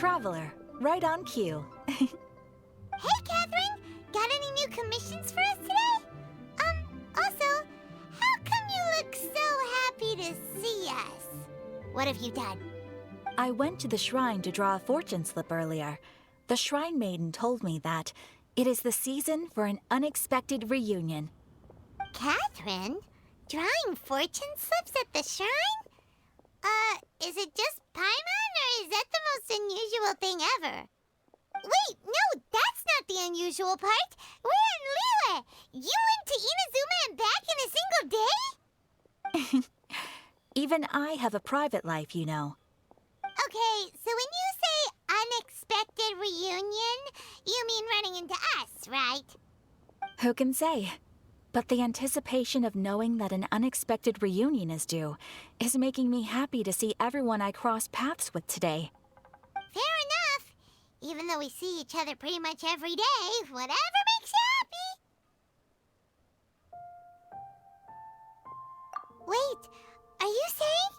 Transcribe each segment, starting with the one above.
traveler, right on cue. Hey, Catherine! Got any new commissions for us today? Also, how come you look so happy to see us? What have you done? I went to the shrine to draw a fortune slip earlier. The shrine maiden told me that it is the season for an unexpected reunion. Catherine? Drawing fortune slips at the shrine? Is it just Paimon, or is that the most unusual thing ever? Wait, no, that's not the unusual part. We're in Liyue. You went to Inazuma and back in a single day? Even I have a private life, you know. Okay, so when you say unexpected reunion, you mean running into us, right? Who can say? But the anticipation of knowing that an unexpected reunion is due is making me happy to see everyone I cross paths with today. Fair enough. Even though we see each other pretty much every day, whatever makes you happy. Wait, are you saying?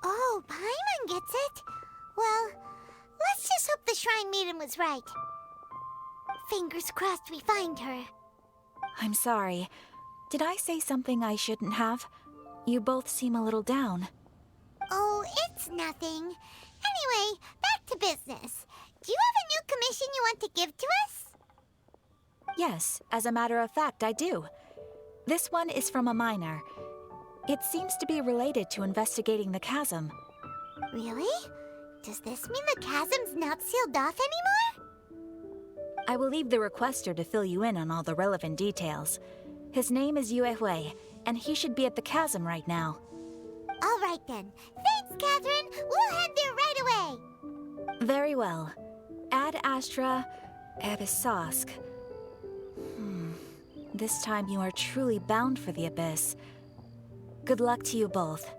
Oh, Paimon gets it. Well, let's just hope the Shrine Maiden was right. Fingers crossed we find her. I'm sorry. Did I say something I shouldn't have? You both seem a little down. Oh, it's nothing. Anyway, back to business. Do you have a new commission you want to give to us? Yes, as a matter of fact, I do. This one is from a miner. It seems to be related to investigating the chasm. Really? Does this mean the chasm's not sealed off anymore? I will leave the requester to fill you in on all the relevant details. His name is Yue Hui, and he should be at the chasm right now. All right then. Thanks, Catherine. We'll head there right away. Very well. Ad Astra Abyssosque. This time you are truly bound for the abyss. Good luck to you both.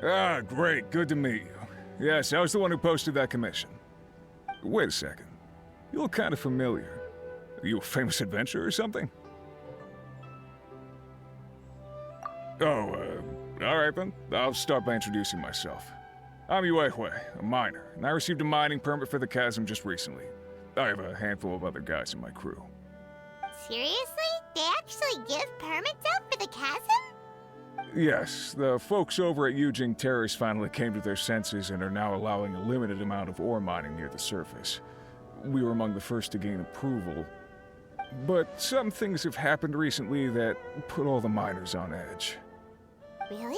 Ah, great. Good to meet you. Yes, I was the one who posted that commission. Wait a second. You look kind of familiar. Are you a famous adventurer or something? Oh, alright then. I'll start by introducing myself. I'm Yue, a miner, and I received a mining permit for the chasm just recently. I have a handful of other guys in my crew. Seriously? They actually give permits out for the chasm? Yes, the folks over at Yujing Terrace finally came to their senses and are now allowing a limited amount of ore mining near the surface. We were among the first to gain approval, but some things have happened recently that put all the miners on edge. Really?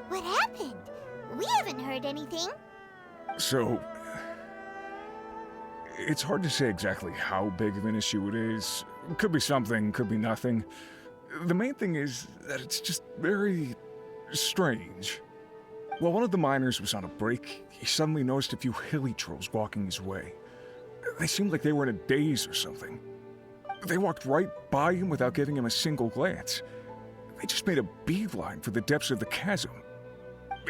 What happened? We haven't heard anything. So, it's hard to say exactly how big of an issue it is. Could be something, could be nothing. The main thing is that it's just very strange. While one of the miners was on a break, he suddenly noticed a few hilly trolls walking his way. They seemed like they were in a daze or something. They walked right by him without giving him a single glance. They just made a beeline for the depths of the chasm.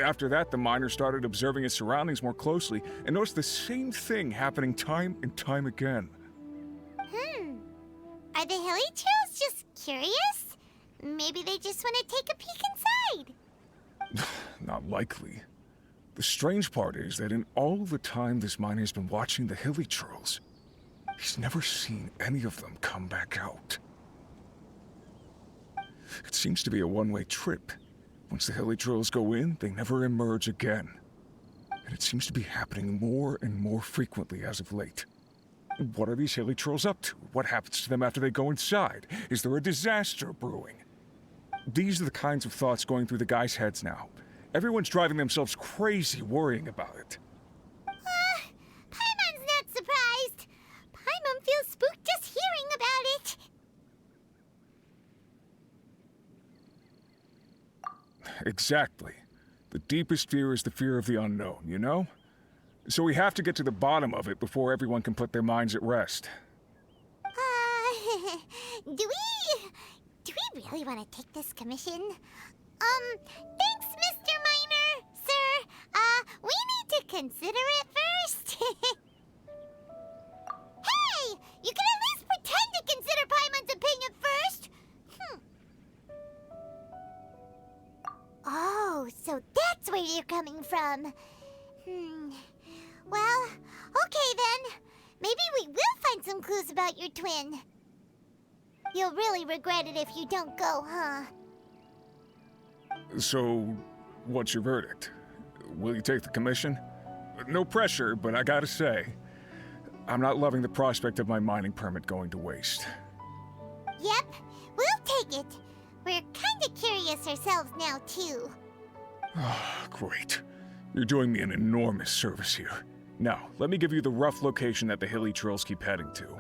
After that, the miner started observing his surroundings more closely and noticed the same thing happening time and time again. Are the hilly trolls just curious? Maybe they just want to take a peek inside. Not likely. The strange part is that in all the time this miner's been watching the hilly trolls, he's never seen any of them come back out. It seems to be a one-way trip. Once the hilly trolls go in, they never emerge again. And it seems to be happening more and more frequently as of late. What are these hilly trolls up to? What happens to them after they go inside? Is there a disaster brewing? These are the kinds of thoughts going through the guys' heads now. Everyone's driving themselves crazy worrying about it. Paimon's not surprised. Paimon feels spooked just hearing about it. Exactly. The deepest fear is the fear of the unknown, you know? So we have to get to the bottom of it before everyone can put their minds at rest. Do we really want to take this commission? Thanks, Mr. Miner, sir. We need to consider it first. Hey! You can at least pretend to consider Paimon's opinion first. Oh, so that's where you're coming from. Well, okay then. Maybe we will find some clues about your twin. You'll really regret it if you don't go, huh? So, what's your verdict? Will you take the commission? No pressure, but I gotta say, I'm not loving the prospect of my mining permit going to waste. Yep, we'll take it. We're kinda curious ourselves now, too. Great. You're doing me an enormous service here. Now, let me give you the rough location that the hilly trolls keep heading to.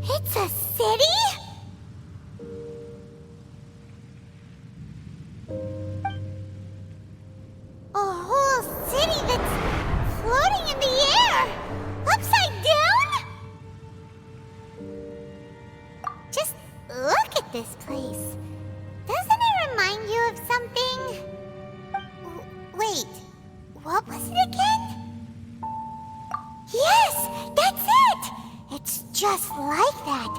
It's a city? A whole city that's floating in the air! Upside down? Just look at this place. Doesn't it remind you of something? Wait, what was it again? Yes, that's it! It's just like that.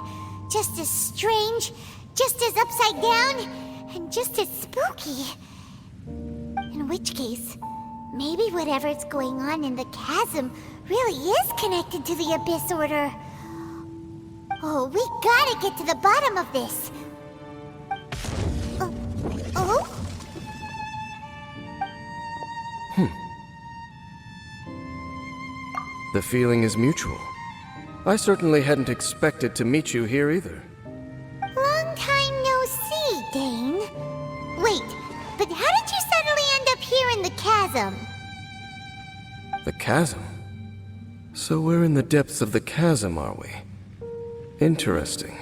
Just as strange, just as upside down, and just as spooky. In which case, maybe whatever's going on in the chasm really is connected to the Abyss Order. Oh, we gotta get to the bottom of this. Oh? The feeling is mutual. I certainly hadn't expected to meet you here either. Long time no see, Dane. Wait, but how did you suddenly end up here in the chasm? The chasm? So we're in the depths of the chasm, are we? Interesting.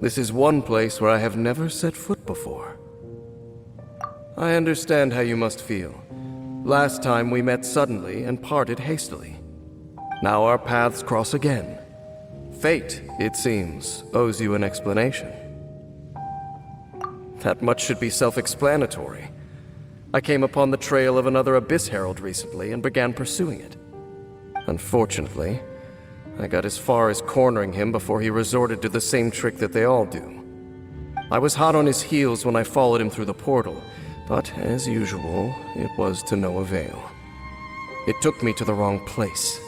This is one place where I have never set foot before. I understand how you must feel. Last time we met suddenly and parted hastily. Now our paths cross again. Fate, it seems, owes you an explanation. That much should be self-explanatory. I came upon the trail of another Abyss Herald recently and began pursuing it. Unfortunately, I got as far as cornering him before he resorted to the same trick that they all do. I was hot on his heels when I followed him through the portal, but as usual, it was to no avail. It took me to the wrong place.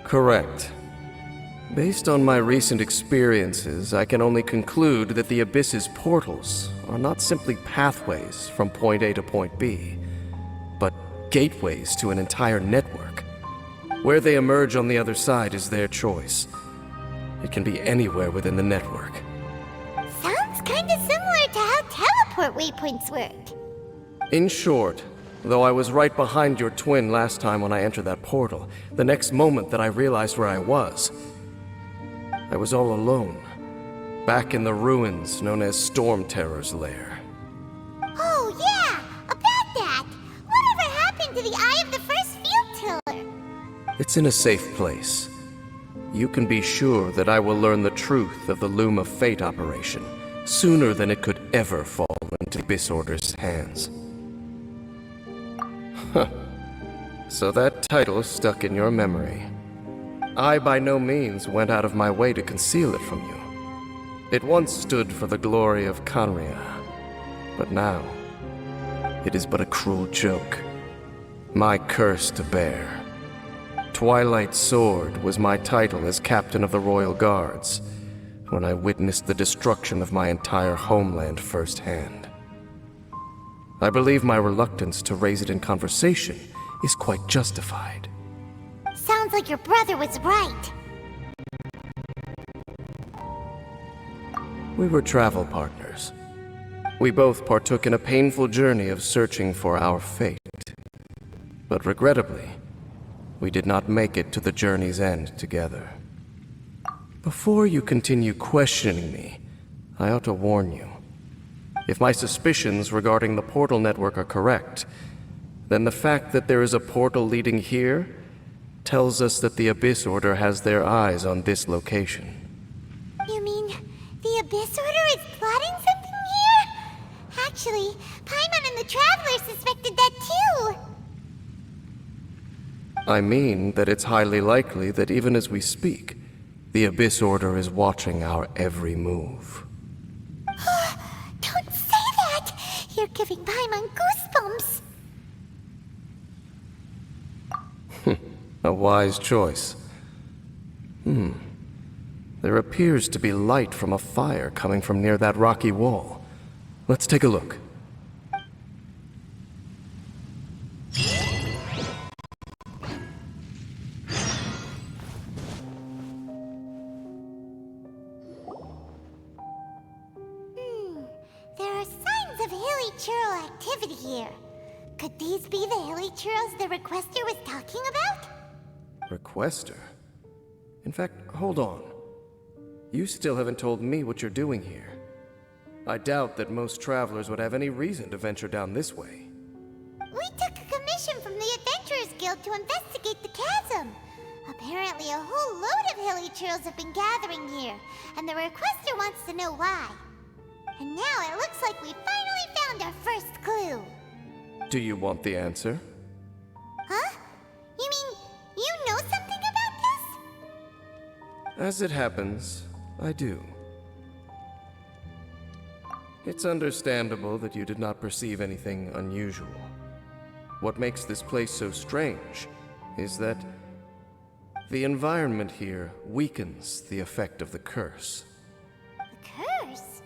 Correct. Based on my recent experiences, I can only conclude that the Abyss's portals are not simply pathways from point A to point B, but gateways to an entire network. Where they emerge on the other side is their choice. It can be anywhere within the network. Sounds kinda similar to how teleport waypoints worked. In short, though I was right behind your twin last time when I entered that portal, the next moment that I realized where I was all alone, back in the ruins known as Storm Terror's lair. Oh yeah, about that! Whatever happened to the Eye of the First Field Tiller? It's in a safe place. You can be sure that I will learn the truth of the Loom of Fate operation sooner than it could ever fall into the Abyss Order's hands. Huh. So that title stuck in your memory. I by no means went out of my way to conceal it from you. It once stood for the glory of Canria, but now it is but a cruel joke. My curse to bear. Twilight Sword was my title as captain of the Royal Guards when I witnessed the destruction of my entire homeland firsthand. I believe my reluctance to raise it in conversation is quite justified. Sounds like your brother was right. We were travel partners. We both partook in a painful journey of searching for our fate. But regrettably, we did not make it to the journey's end together. Before you continue questioning me, I ought to warn you. If my suspicions regarding the portal network are correct, then the fact that there is a portal leading here tells us that the Abyss Order has their eyes on this location. You mean the Abyss Order is plotting something here? Actually, Paimon and the Traveler suspected that too. I mean that it's highly likely that even as we speak, the Abyss Order is watching our every move. Don't say that! You're giving Paimon goosebumps. A wise choice. There appears to be light from a fire coming from near that rocky wall. Let's take a look. There are signs of hilly churl activity here. Could these be the hilly churls the requester was talking about? Requester? In fact, hold on. You still haven't told me what you're doing here. I doubt that most travelers would have any reason to venture down this way. We took a commission from the Adventurers Guild to investigate the chasm. Apparently a whole load of hilly churls have been gathering here, and the requester wants to know why. And now it looks like we finally found our first clue. Do you want the answer? Huh? You mean you know something about this? As it happens, I do. It's understandable that you did not perceive anything unusual. What makes this place so strange is that the environment here weakens the effect of the curse. The curse?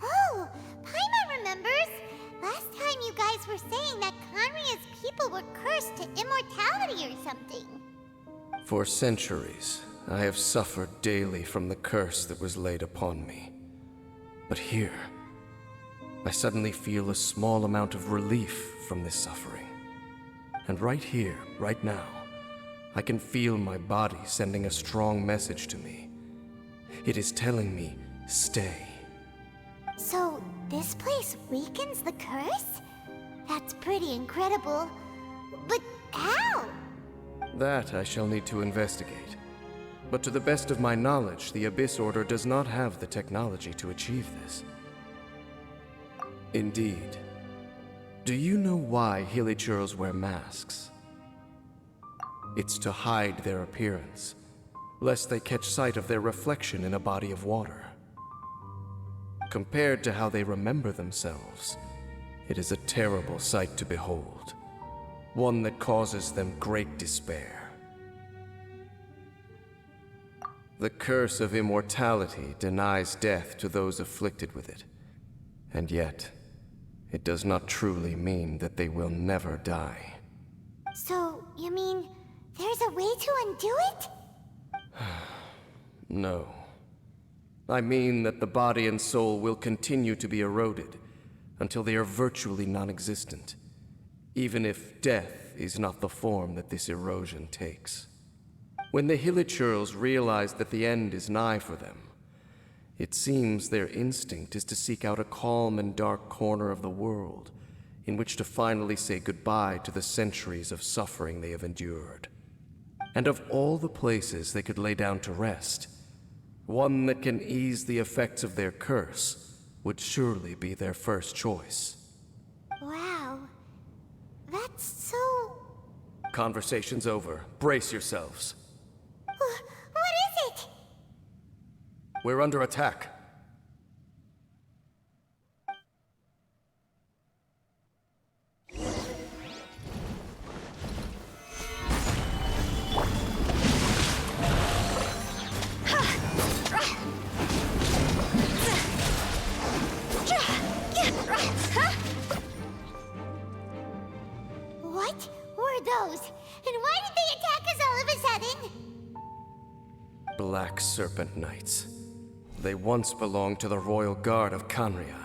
Oh, Paimon remembers. Last time you guys were saying that Conria's people were cursed to immortality or something. For centuries, I have suffered daily from the curse that was laid upon me. But here, I suddenly feel a small amount of relief from this suffering. And right here, right now, I can feel my body sending a strong message to me. It is telling me, stay. So, this place weakens the curse? That's pretty incredible. But how? That I shall need to investigate. But to the best of my knowledge, the Abyss Order does not have the technology to achieve this. Indeed. Do you know why Hilichurls wear masks? It's to hide their appearance, lest they catch sight of their reflection in a body of water. Compared to how they remember themselves, it is a terrible sight to behold, one that causes them great despair. The curse of immortality denies death to those afflicted with it, and yet, it does not truly mean that they will never die. So, you mean there's a way to undo it? No. I mean that the body and soul will continue to be eroded until they are virtually non-existent, even if death is not the form that this erosion takes. When the Hilichurls realize that the end is nigh for them, it seems their instinct is to seek out a calm and dark corner of the world in which to finally say goodbye to the centuries of suffering they have endured. And of all the places they could lay down to rest, one that can ease the effects of their curse would surely be their first choice. Wow. That's so... Conversation's over. Brace yourselves. What is it? We're under attack. What were those? And why did they attack us all of a sudden? Black Serpent Knights. They once belonged to the Royal Guard of Conria.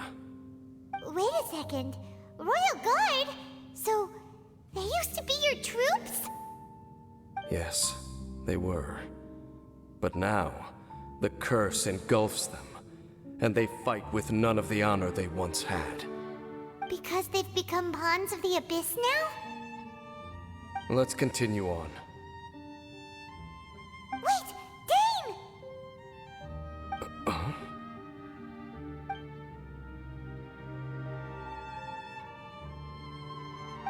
Wait a second. Royal Guard? So, they used to be your troops? Yes, they were. But now, the curse engulfs them, and they fight with none of the honor they once had. Because they've become pawns of the Abyss now? Let's continue on. Wait! Dane!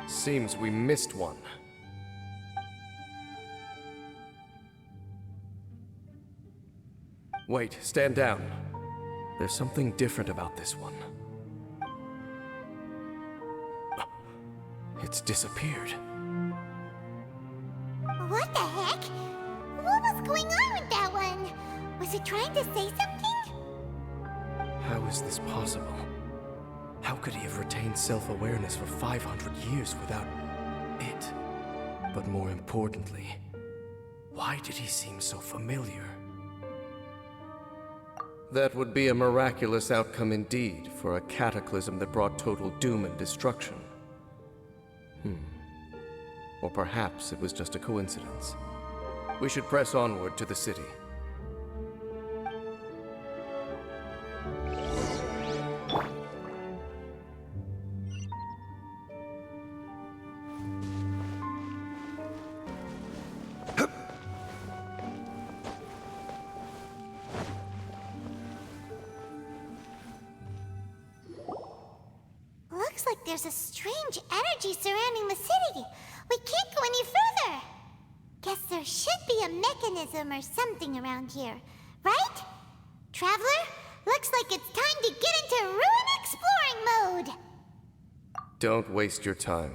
Seems we missed one. Wait, stand down. There's something different about this one. It's disappeared. What the heck? What was going on with that one? Was it trying to say something? How is this possible? How could he have retained self-awareness for 500 years without it? But more importantly, why did he seem so familiar? That would be a miraculous outcome indeed for a cataclysm that brought total doom and destruction. Or perhaps it was just a coincidence. We should press onward to the city. Looks like there's a strange energy surrounding the city. We can't go any further. Guess there should be a mechanism or something around here, right? Traveler, looks like it's time to get into ruin exploring mode. Don't waste your time.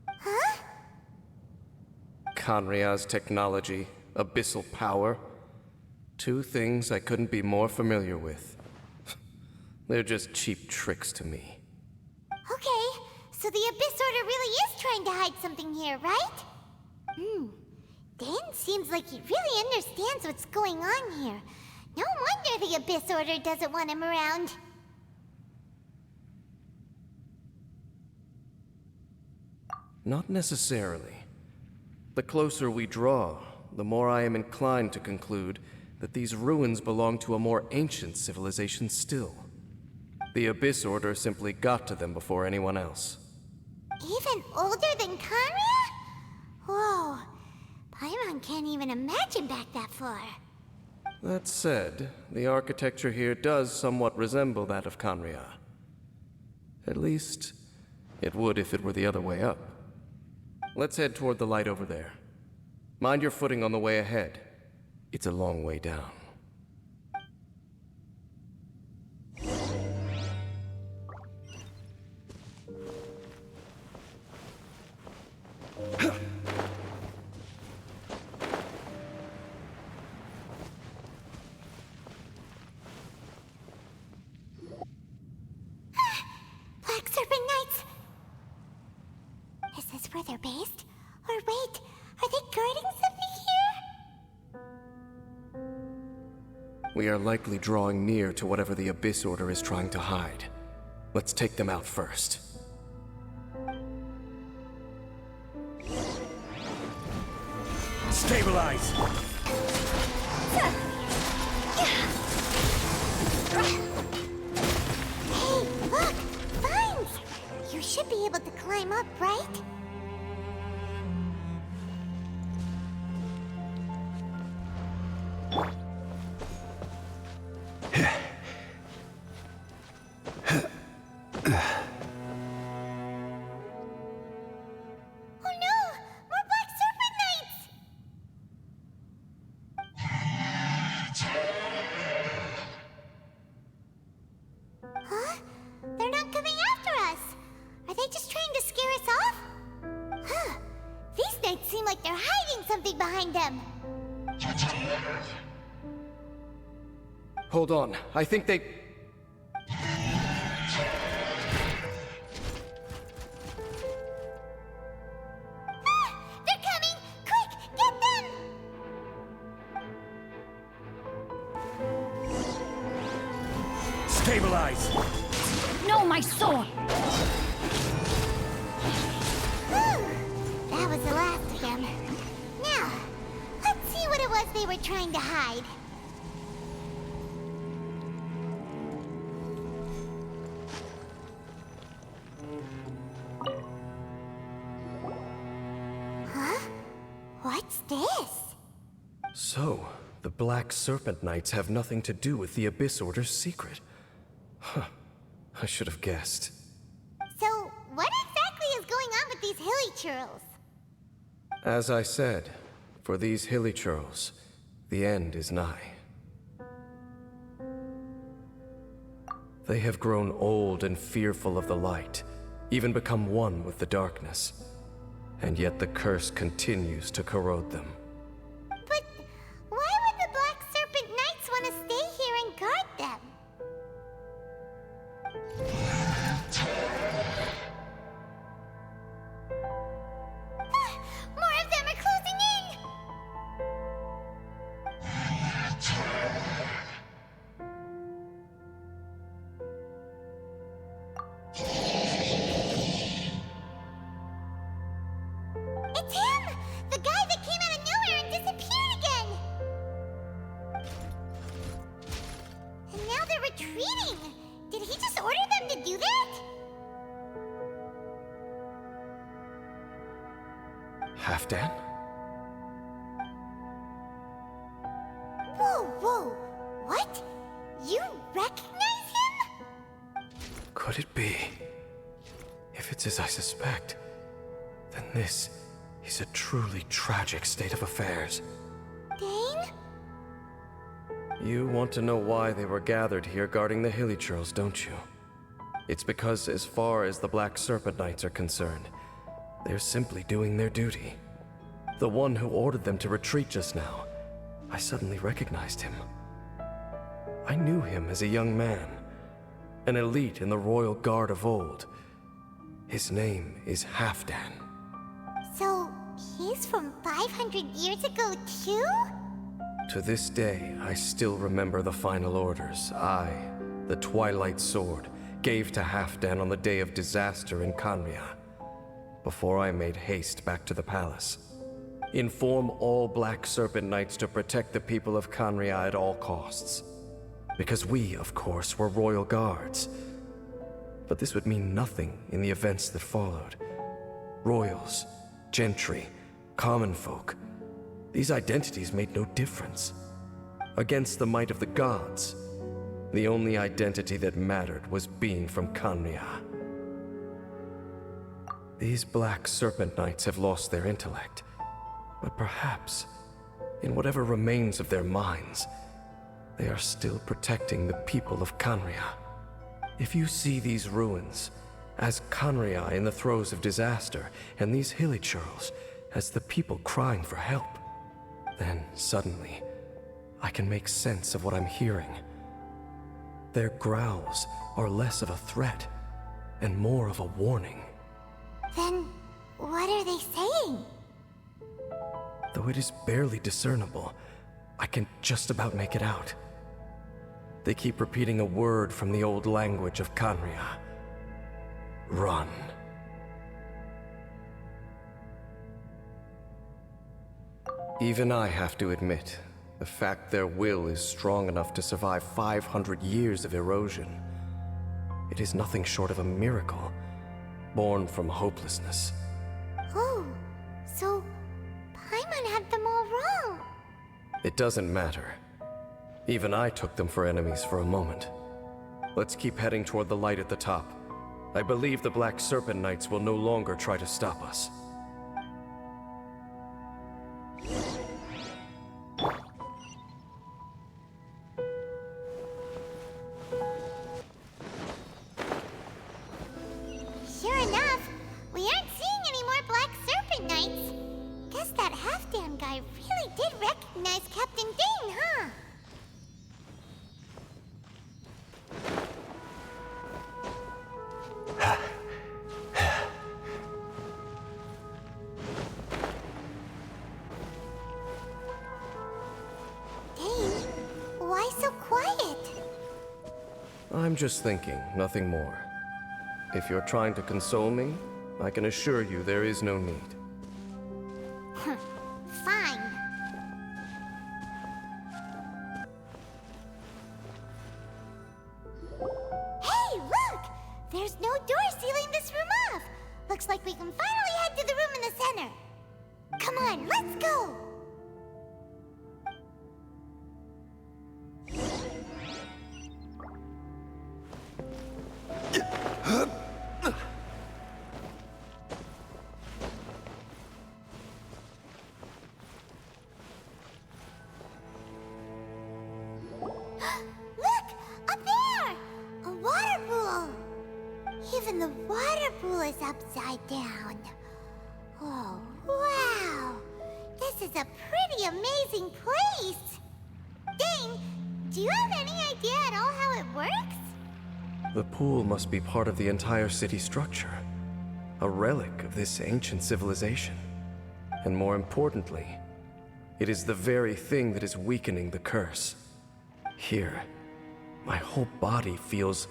Huh? Conria's technology, abyssal power. Two things I couldn't be more familiar with. They're just cheap tricks to me. Okay, so the Abyss Order really is trying to hide something here, right? Dan seems like he really understands what's going on here. No wonder the Abyss Order doesn't want him around. Not necessarily. The closer we draw, the more I am inclined to conclude that these ruins belong to a more ancient civilization still. The Abyss Order simply got to them before anyone else. Even older than Kanria? Whoa, Paimon can't even imagine back that far. That said, the architecture here does somewhat resemble that of Conria. At least, it would if it were the other way up. Let's head toward the light over there. Mind your footing on the way ahead. It's a long way down. Black Serpent Knights! Is this where they're based? Or wait, are they guarding something here? We are likely drawing near to whatever the Abyss Order is trying to hide. Let's take them out first. Stabilize! Hey, look! Vines! You should be able to climb up, right? Oh no! More Black Serpent Knights! Huh? They're not coming after us! Are they just trying to scare us off? Huh. These knights seem like they're hiding something behind them. Hold on, I think they... Ah! They're coming! Quick! Get them! Stabilize! No, my sword! Whew. That was the last of them. Now, let's see what it was they were trying to hide. Huh? What's this? So, the Black Serpent Knights have nothing to do with the Abyss Order's secret. Huh. I should have guessed. So, what exactly is going on with these hilly churls? As I said, for these hilly churls, the end is nigh. They have grown old and fearful of the light, even become one with the darkness. And yet the curse continues to corrode them. But why would the Black Serpent Knights want to stay here and guard them? Ah, more of them are closing in! The guy that came out of nowhere and disappeared again! And now they're retreating! Did he just order them to do that? Halfdan? Whoa, whoa! What? You recognize him? Could it be? If it's as I suspect, then this is a truly tragic state of affairs. Dane? You want to know why they were gathered here guarding the Hilly Churls, don't you? It's because as far as the Black Serpent Knights are concerned, they're simply doing their duty. The one who ordered them to retreat just now, I suddenly recognized him. I knew him as a young man, an elite in the royal guard of old. His name is Halfdan. So, he's from 500 years ago too? To this day, I still remember the final orders I, the Twilight Sword, gave to Halfdan on the day of disaster in Khaenri'ah, before I made haste back to the palace. Inform all Black Serpent Knights to protect the people of Khaenri'ah at all costs. Because we, of course, were royal guards. But this would mean nothing in the events that followed. Royals, gentry, common folk. These identities made no difference. Against the might of the gods, the only identity that mattered was being from Khaenri'ah. These Black Serpent Knights have lost their intellect, but perhaps, in whatever remains of their minds, they are still protecting the people of Khaenri'ah. If you see these ruins as Khaenri'ah in the throes of disaster, and these Hilly Churls as the people crying for help, then suddenly I can make sense of what I'm hearing. Their growls are less of a threat and more of a warning. Then, what are they saying? Though it is barely discernible, I can just about make it out. They keep repeating a word from the old language of Khaenri'ah. Run. Even I have to admit, the fact their will is strong enough to survive 500 years of erosion, it is nothing short of a miracle, born from hopelessness. Oh, so Paimon had them all wrong. It doesn't matter. Even I took them for enemies for a moment. Let's keep heading toward the light at the top. I believe the Black Serpent Knights will no longer try to stop us. Sure enough, we aren't seeing any more Black Serpent Knights. Guess that Halfdan guy really did recognize Captain Dane, huh? Dane, why so quiet? I'm just thinking, nothing more. If you're trying to console me, I can assure you there is no need. Fine. Hey, look! There's no door sealing this room off. Looks like we can finally head to the room in the center. Come on, let's go! Look! Up there! A water pool! Even the water pool is upside down. Oh, wow! This is a pretty amazing place! Dane, do you have any idea at all how it works? The pool must be part of the entire city structure. A relic of this ancient civilization. And more importantly, it is the very thing that is weakening the curse. Here, my whole body feels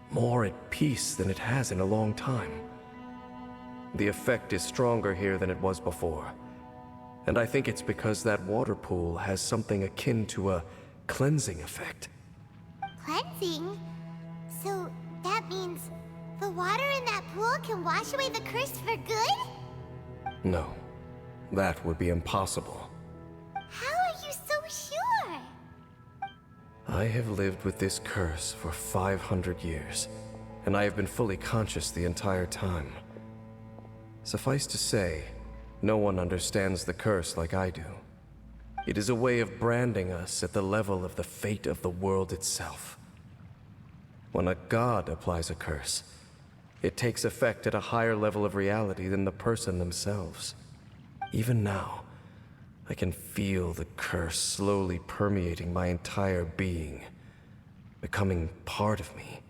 more at peace than it has in a long time. The effect is stronger here than it was before. And I think it's because that water pool has something akin to a cleansing effect. Cleansing? So that means the water in that pool can wash away the curse for good? No, that would be impossible. How are you so sure? I have lived with this curse for 500 years, and I have been fully conscious the entire time. Suffice to say, no one understands the curse like I do. It is a way of branding us at the level of the fate of the world itself. When a god applies a curse, it takes effect at a higher level of reality than the person themselves. Even now, I can feel the curse slowly permeating my entire being, becoming part of me,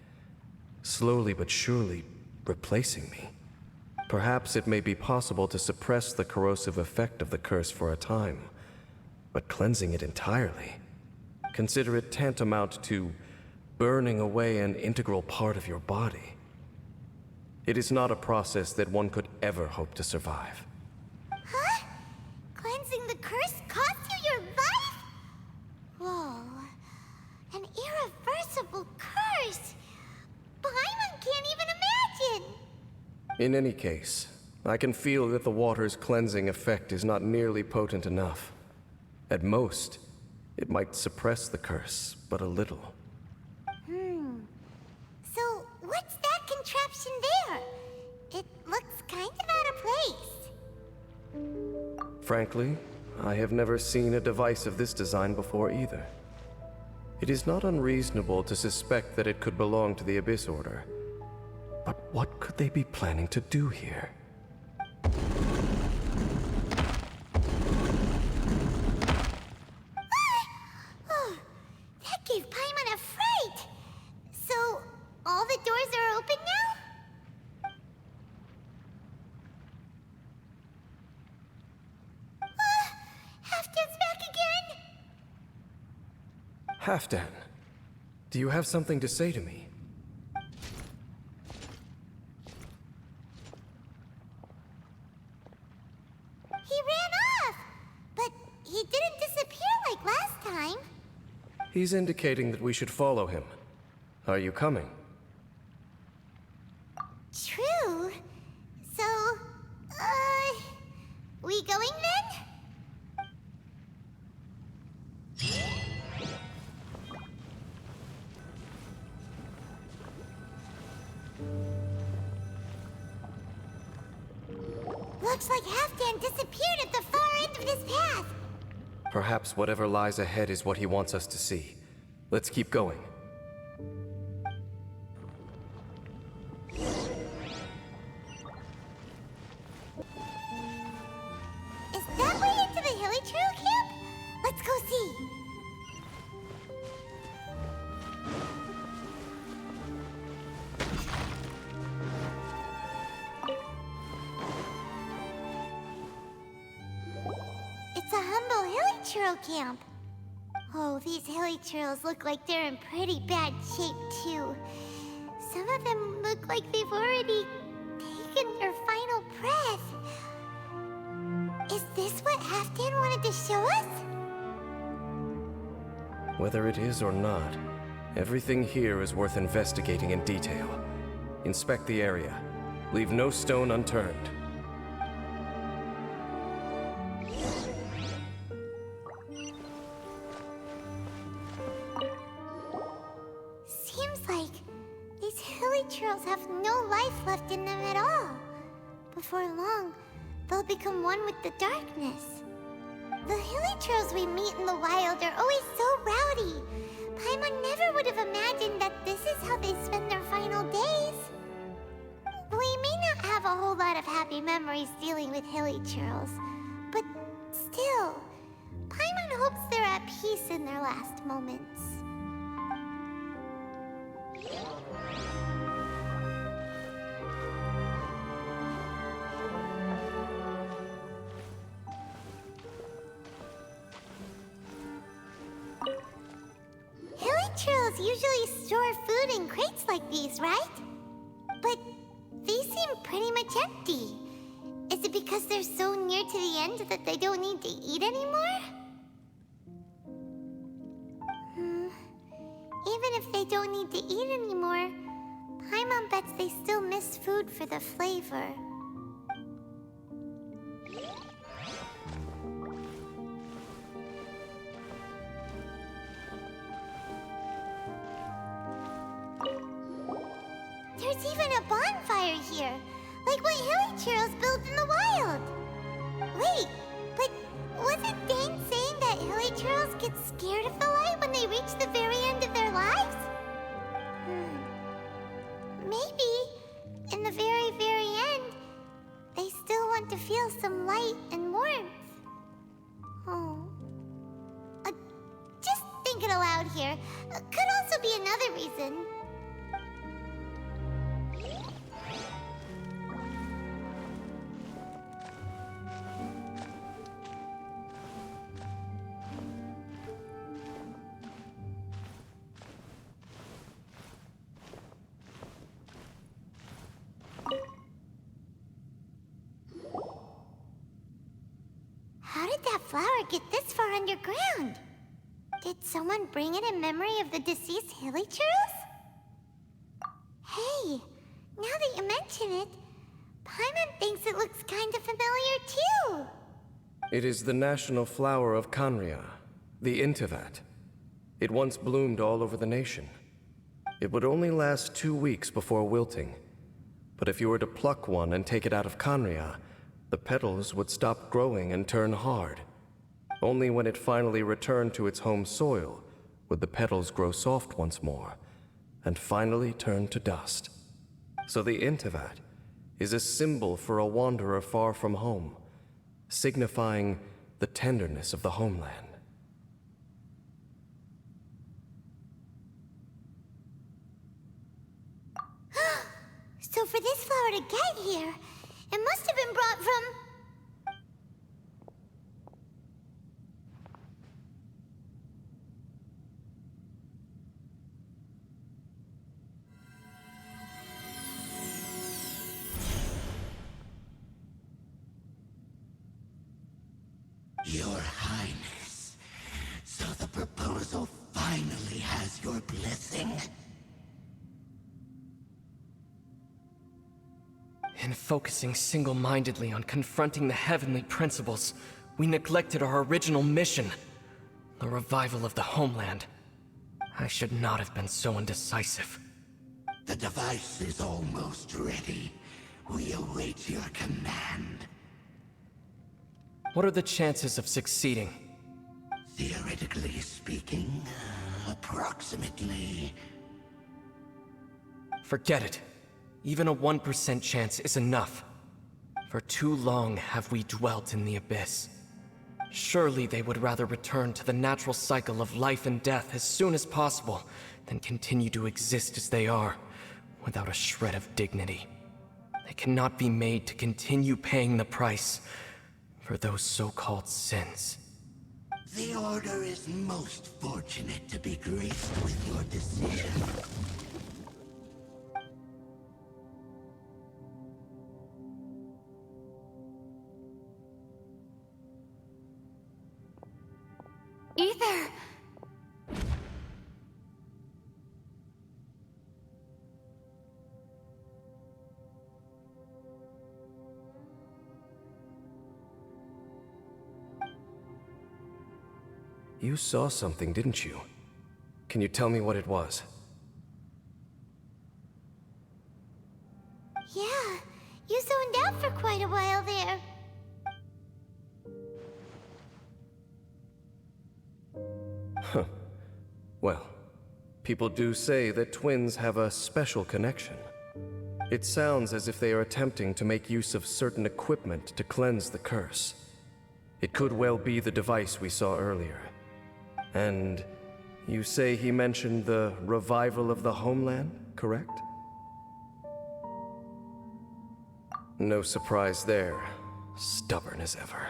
slowly but surely replacing me. Perhaps it may be possible to suppress the corrosive effect of the curse for a time, but cleansing it entirely, consider it tantamount to burning away an integral part of your body. It is not a process that one could ever hope to survive. Huh? Cleansing the curse cost you your life? Whoa. An irreversible curse. Paimon can't even imagine. In any case, I can feel that the water's cleansing effect is not nearly potent enough. At most, it might suppress the curse, but a little. So, what's that contraption there? It looks kind of out of place. Frankly, I have never seen a device of this design before either. It is not unreasonable to suspect that it could belong to the Abyss Order. But what could they be planning to do here? Oh, that gave Paimon a fright. So, all the doors are open now? Halfdan's back again? Halfdan, do you have something to say to me? He ran off, but he didn't disappear like last time. He's indicating that we should follow him. Are you coming? True. So, we going then? Looks like Halfdan disappeared at the far end of this path. Perhaps whatever lies ahead is what he wants us to see. Let's keep going. Is that way into the Hilly Trail camp? Let's go see. It's a humble Hilly Trail camp. Oh, these Hilly Trails look like they're in pretty bad shape, too. Some of them look like they've already taken their final breath. Is this what Halfdan wanted to show us? Whether it is or not, everything here is worth investigating in detail. Inspect the area. Leave no stone unturned. Seems like these Hilly Trails have no life left in them at all. Before long, they'll become one with the darkness. The Hilly Trails we meet in the wild are always so rowdy. Paimon never would have imagined that this is how they spend their final days. We may not have a whole lot of happy memories dealing with Hilly Trails, but still, Paimon hopes they're at peace in their last moments. Hilly Trails usually store food in crates like these, right? But these seem pretty much empty. Is it because because they're so near to the end that they don't need to eat anymore? Even if they don't need to eat anymore, Paimon bets they still miss food for the flavor. There's even a bonfire here, like what Hilly Churros built in the wild. Wait, but wasn't Dane saying that Hilly Churros get scared of the light when they reach the very end of their lives? Maybe, in the very, very end, they still want to feel some light and warmth. Oh. Just thinking aloud here. Could also be another reason. How did that flower get this far underground? Did someone bring it in memory of the deceased Hilly Churros? Hey, now that you mention it, Paimon thinks it looks kind of familiar too. It is the national flower of Canria, the Intivat. It once bloomed all over the nation. It would only last 2 weeks before wilting. But if you were to pluck one and take it out of Canria, the petals would stop growing and turn hard. Only when it finally returned to its home soil would the petals grow soft once more, and finally turn to dust. So the Intivat is a symbol for a wanderer far from home, signifying the tenderness of the homeland. So for this flower to get here, it must have been brought from... Your Highness, so the proposal finally has your blessing? In focusing single-mindedly on confronting the heavenly principles, we neglected our original mission, the revival of the homeland. I should not have been so indecisive. The device is almost ready. We await your command. What are the chances of succeeding? Theoretically speaking, approximately. Forget it. Even a 1% chance is enough. For too long have we dwelt in the abyss. Surely they would rather return to the natural cycle of life and death as soon as possible than continue to exist as they are, without a shred of dignity. They cannot be made to continue paying the price for those so-called sins. The Order is most fortunate to be graced with your decision. Ether! You saw something, didn't you? Can you tell me what it was? Yeah, you zoned out for quite a while there. Huh. Well, people do say that twins have a special connection. It sounds as if they are attempting to make use of certain equipment to cleanse the curse. It could well be the device we saw earlier. And you say he mentioned the revival of the homeland, correct? No surprise there. Stubborn as ever.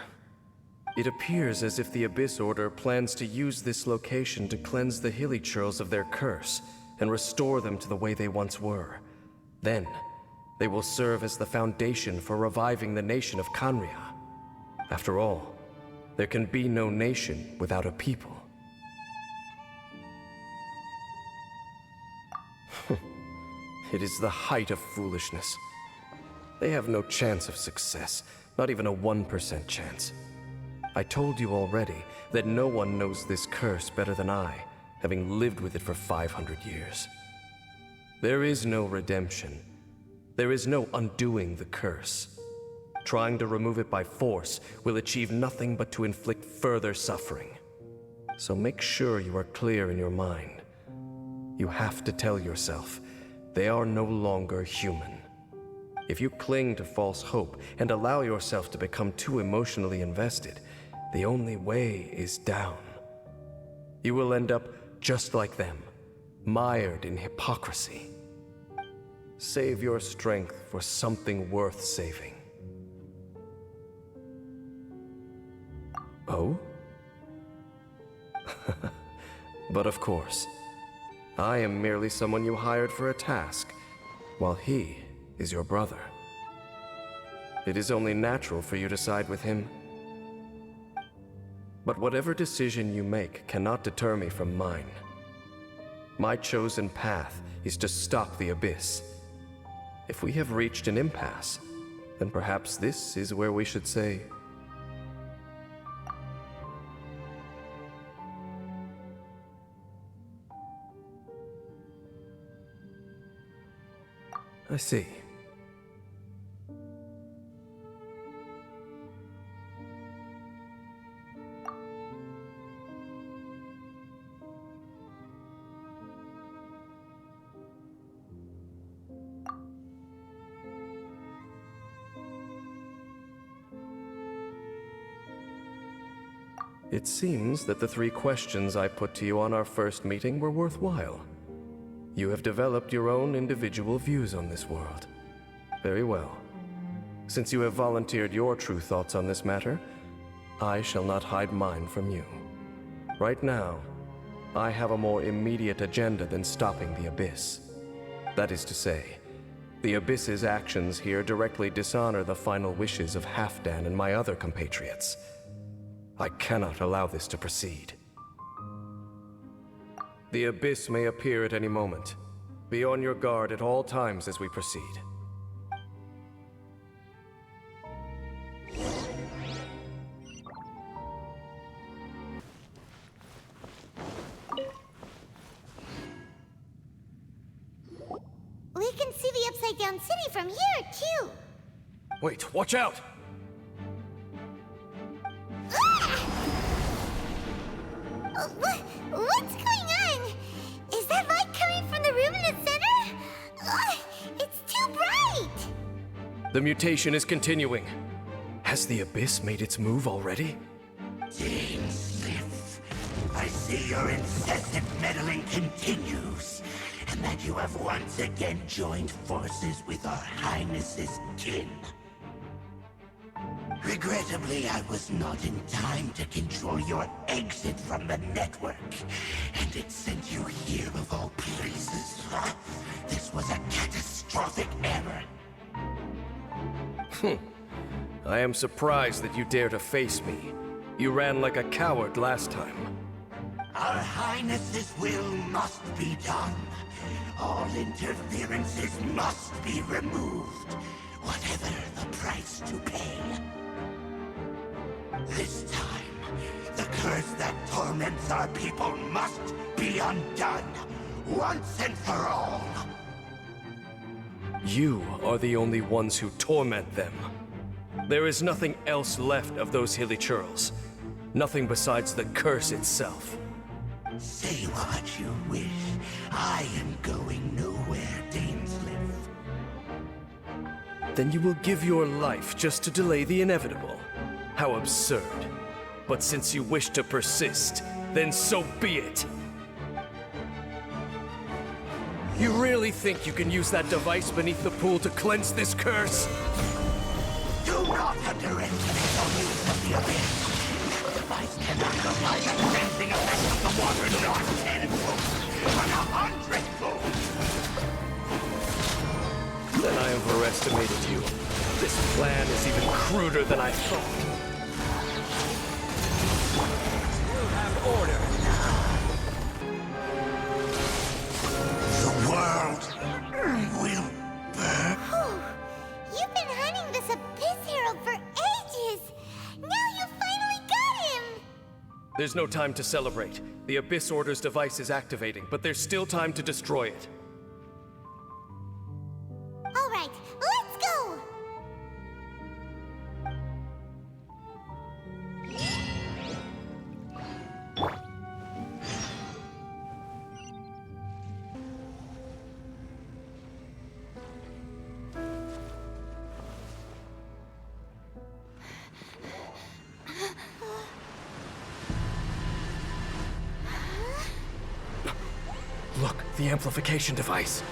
It appears as if the Abyss Order plans to use this location to cleanse the Hilly Churls of their curse and restore them to the way they once were. Then, They will serve as the foundation for reviving the nation of Canria. After all, there can be no nation without a people. It is the height of foolishness. They have no chance of success, not even a 1% chance. I told you already that no one knows this curse better than I, having lived with it for 500 years. There is no redemption. There is no undoing the curse. Trying to remove it by force will achieve nothing but to inflict further suffering. So make sure you are clear in your mind. You have to tell yourself, they are no longer human. If you cling to false hope and allow yourself to become too emotionally invested, the only way is down. You will end up just like them, mired in hypocrisy. Save your strength for something worth saving. Oh? But of course, I am merely someone you hired for a task, while he is your brother. It is only natural for you to side with him. But whatever decision you make cannot deter me from mine. My chosen path is to stop the Abyss. If we have reached an impasse, then perhaps this is where we should say... I see. It seems that the 3 questions I put to you on our first meeting were worthwhile. You have developed your own individual views on this world. Very well. Since you have volunteered your true thoughts on this matter, I shall not hide mine from you. Right now, I have a more immediate agenda than stopping the Abyss. That is to say, the Abyss's actions here directly dishonor the final wishes of Halfdan and my other compatriots. I cannot allow this to proceed. The Abyss may appear at any moment. Be on your guard at all times as we proceed. We can see the Upside Down City from here, too. Wait, watch out! What's going on? Is that light coming from the room in the center? It's too bright! The mutation is continuing. Has the Abyss made its move already? Dean Sif, I see your incessant meddling continues, and that you have once again joined forces with our Highness's kin. Regrettably, I was not in time to control your exit from the network, and it sent you here of all places. This was a catastrophic error. I am surprised that you dare to face me. You ran like a coward last time. Our Highness's will must be done. All interferences must be removed, whatever the price to pay. This time, the curse that torments our people must be undone, once and for all. You are the only ones who torment them. There is nothing else left of those hilly churls. Nothing besides the curse itself. Say what you wish. I am going nowhere, Dainsleif. Then you will give your life just to delay the inevitable. How absurd. But since you wish to persist, then so be it. You really think you can use that device beneath the pool to cleanse this curse? Do not underestimate the use of the Abyss. That device cannot apply the cleansing effect of the water not tenfold, but 100-fold. Then I am forever underestimated you. This plan is even cruder than I thought. You have order now. The world will burn. You've been hunting this Abyss Herald for ages! Now you finally got him! There's no time to celebrate. The Abyss Order's device is activating, but there's still time to destroy it. Alright, let's go! Look, the amplification device.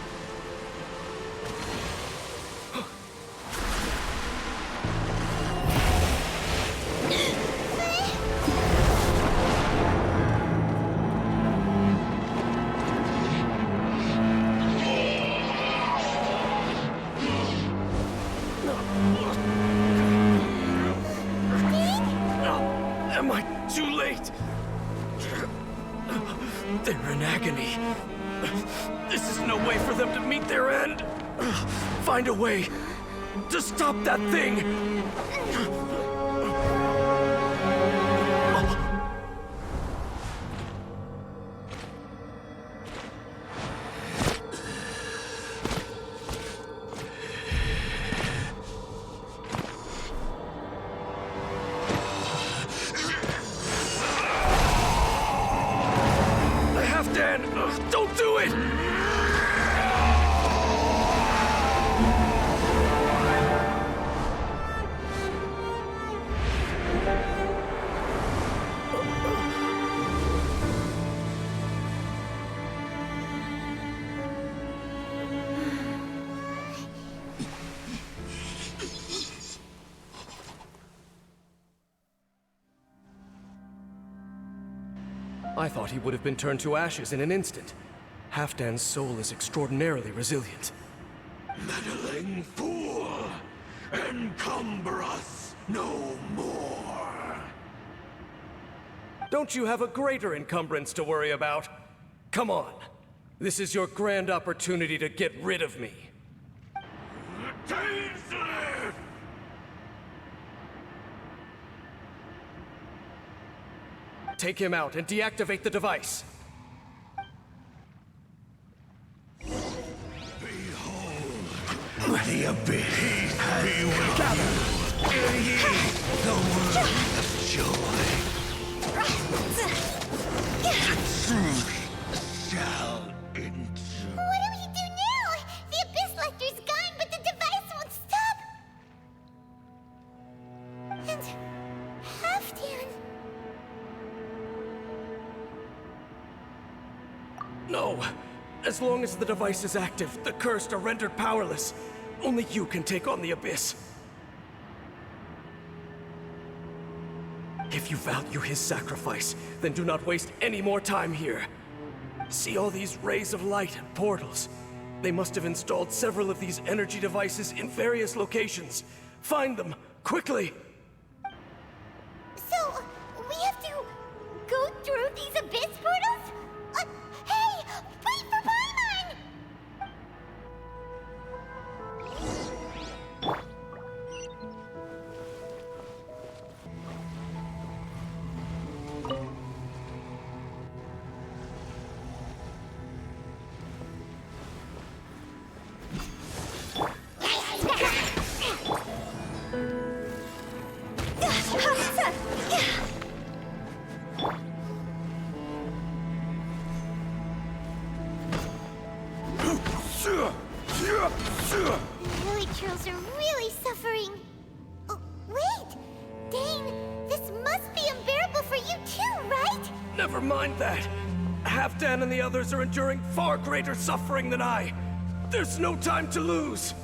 Am I too late? They're in agony. This is no way for them to meet their end. Find a way to stop that thing. Halfdan, don't do it! I thought he would have been turned to ashes in an instant. Halfdan's soul is extraordinarily resilient. Meddling fool! Encumber us no more! Don't you have a greater encumbrance to worry about? Come on. This is your grand opportunity to get rid of me. Tainsley! Take him out and deactivate the device. Behold, the abyss be with you. Hear ye the word of joy. Truth shall endure. What do we do now? The Abyss Lecter's gone, but the device won't stop! And... Halfdan... No. As long as the device is active, the cursed are rendered powerless. Only you can take on the Abyss. If you value his sacrifice, then do not waste any more time here. See all these rays of light and portals? They must have installed several of these energy devices in various locations. Find them, quickly! So, we have to go through these Abyss portals? Hey! Wait for Paimon! The village trolls are really suffering. Oh, wait! Dane, this must be unbearable for you too, right? Never mind that. Halfdan and the others are enduring far greater suffering than I. There's no time to lose.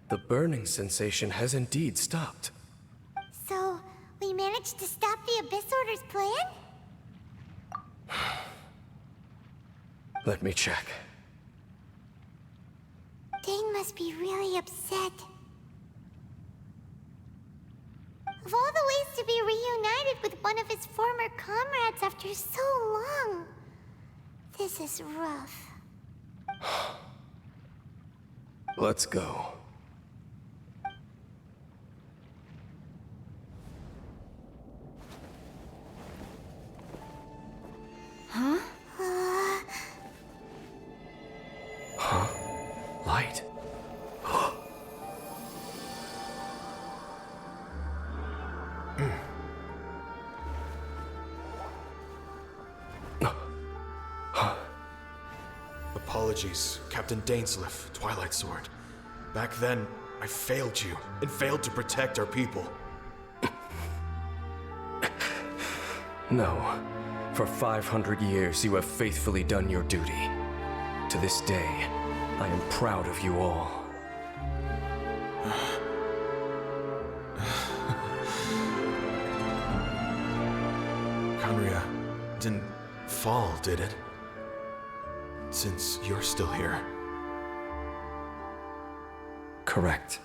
The burning sensation has indeed stopped. So, we managed to stop the Abyss Order's plan? Let me check. Dane must be really upset. Of all the ways to be reunited with one of his former comrades after so long, this is rough. Let's go. Huh? Huh? Light? Apologies, Captain Dainsleif, Twilight Sword. Back then, I failed you, and failed to protect our people. No. For 500 years, you have faithfully done your duty. To this day, I am proud of you all. Conria didn't fall, did it? Since you're still here. Correct.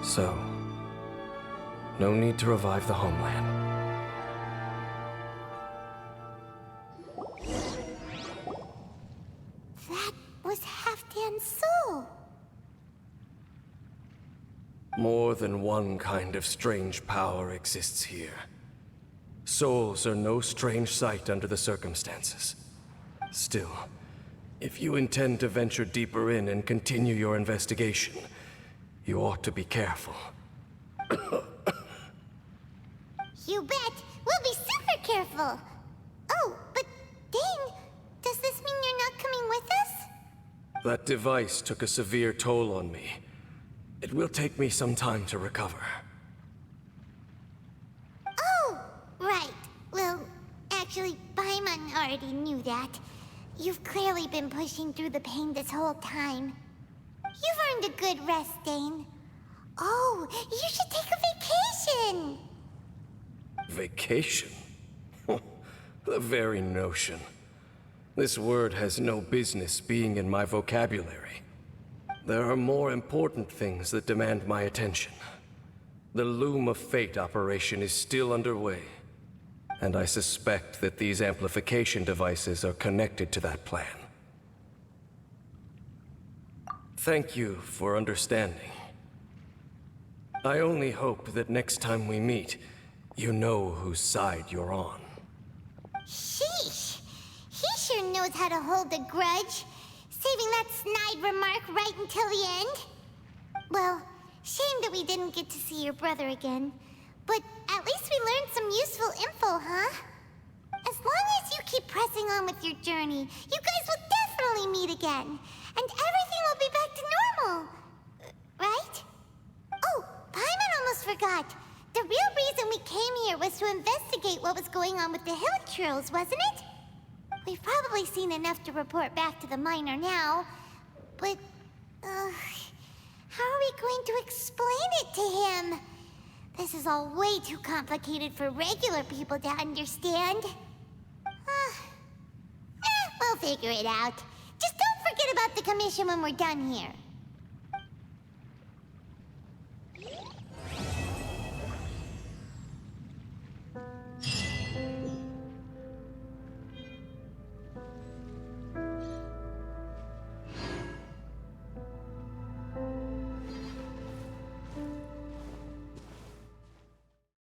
So, no need to revive the homeland. That was Halfdan's soul. More than one kind of strange power exists here. Souls are no strange sight under the circumstances. Still, if you intend to venture deeper in and continue your investigation, you ought to be careful. You bet. We'll be super careful. Oh, but Dane, does this mean you're not coming with us? That device took a severe toll on me. It will take me some time to recover. Oh, right. Well, actually, Paimon already knew that. You've clearly been pushing through the pain this whole time. You've earned a good rest, Dane. Oh, you should take a vacation! Vacation? The very notion. This word has no business being in my vocabulary. There are more important things that demand my attention. The Loom of Fate operation is still underway, and I suspect that these amplification devices are connected to that plan. Thank you for understanding. I only hope that next time we meet, you know whose side you're on. Sheesh! He sure knows how to hold a grudge, saving that snide remark right until the end. Well, shame that we didn't get to see your brother again, but at least we learned some useful info, huh? As long as you keep pressing on with your journey, you guys will definitely meet again, and everything will be back to normal. Right? Oh, Paimon almost forgot. The real reason we came here was to investigate what was going on with the hill trolls, wasn't it? We've probably seen enough to report back to the miner now, but, how are we going to explain it to him? This is all way too complicated for regular people to understand. We'll figure it out. Just don't forget about the commission when we're done here.